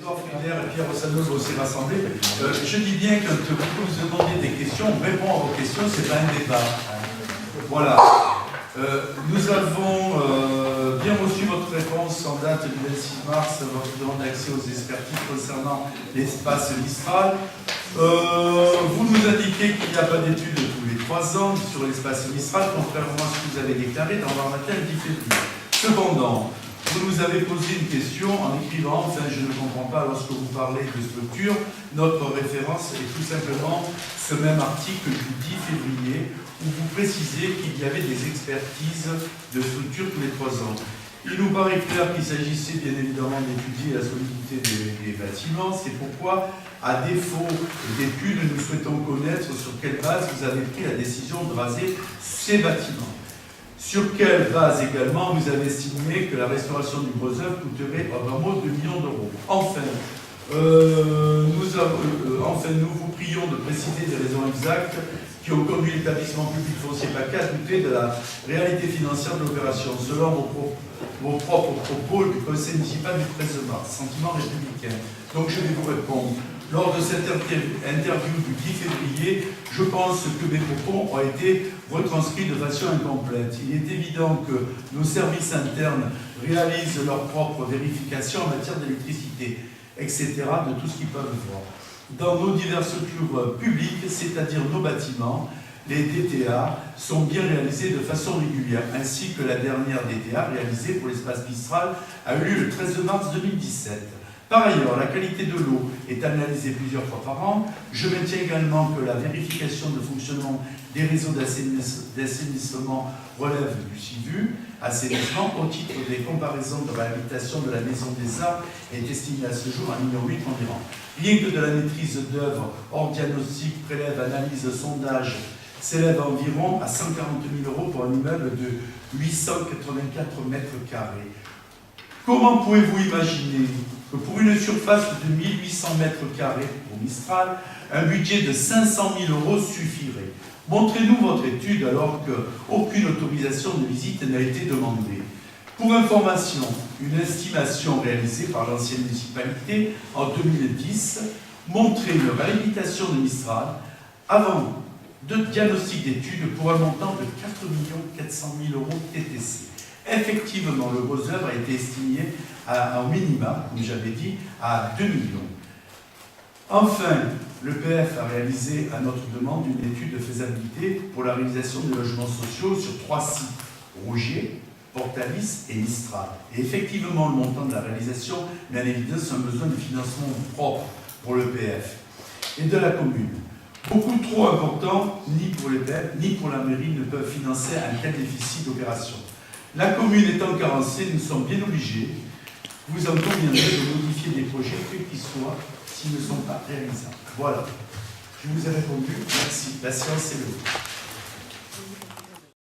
Edouard Frieder et Pierre Rossano vont aussi rassemblés. Je dis bien que quand vous demandez des questions, on répond à vos questions, c'est pas un débat. Voilà. Nous avons bien reçu votre réponse en date du 26 mars, votre demande d'accès aux expertises concernant l'espace Mistral. Vous nous indiquez qu'il n'y a pas d'études tous les 3 ans sur l'espace Mistral, contrairement à ce que vous avez déclaré dans l'article 10 février. Cependant, vous nous avez posé une question en écrivant, enfin je ne comprends pas lorsque vous parlez de structure, notre référence est tout simplement ce même article du 10 février où vous précisez qu'il y avait des expertises de structure tous les 3 ans. Il nous paraît clair qu'il s'agissait bien évidemment d'étudier la solidité des bâtiments, c'est pourquoi, à défaut d'études, nous souhaitons connaître sur quelle base vous avez pris la décision de raser ces bâtiments. Sur quelle base également vous avez estimé que la restauration du gros œuvre coûterait vraiment 2 millions d'euros. Enfin, nous vous prions de préciser les raisons exactes qui ont conduit l'établissement public foncier PACA à douter de la réalité financière de l'opération. Selon vos propres propos du conseil municipal du 13 mars, sentiment républicain. Donc je vais vous répondre. Lors de cette interview du 10 février, je pense que mes propos ont été retranscrits de façon incomplète. Il est évident que nos services internes réalisent leur propre vérification en matière d'électricité, etc., de tout ce qu'ils peuvent voir. Dans nos diverses structures publiques, c'est-à-dire nos bâtiments, les DTA sont bien réalisés de façon régulière, ainsi que la dernière DTA réalisée pour l'espace Mistral a eu lieu le 13 mars 2017. Par ailleurs, la qualité de l'eau est analysée plusieurs fois par an. Je maintiens également que la vérification de fonctionnement des réseaux d'assainissement relève du SIVU, assainissement, au titre des comparaisons de réhabilitation de la Maison des Arts est estimée à ce jour à 1,8 million environ. Rien que de la maîtrise d'œuvre hors diagnostic, prélève, analyse, sondage, s'élève environ à 140 000 € pour un immeuble de 884 mètres carrés. Comment pouvez-vous imaginer que pour une surface de 1800 mètres carrés pour Mistral, un budget de 500 000 € suffirait? Montrez-nous votre étude alors qu'aucune autorisation de visite n'a été demandée. Pour information, une estimation réalisée par l'ancienne municipalité en 2010 montrait une réhabilitation de Mistral avant de diagnostic d'études pour un montant de 4 400 000 € TTC. Effectivement, le gros œuvre a été estimé en minima, comme j'avais dit, à 2 millions. Enfin, l'EPF a réalisé à notre demande une étude de faisabilité pour la réalisation de logements sociaux sur 3 sites, Rougier, Portalis et Mistral. Et effectivement, le montant de la réalisation met en évidence un besoin de financement propre pour l'EPF et de la commune. Beaucoup trop important, ni pour l'EPF, ni pour la mairie ne peuvent financer un tel déficit d'opération. La commune étant carencée, nous sommes bien obligés, vous en conviendrez, de modifier des projets, quels qu'ils soient, s'ils ne sont pas réalisables. Voilà. Je vous ai répondu. Merci. La séance est levée.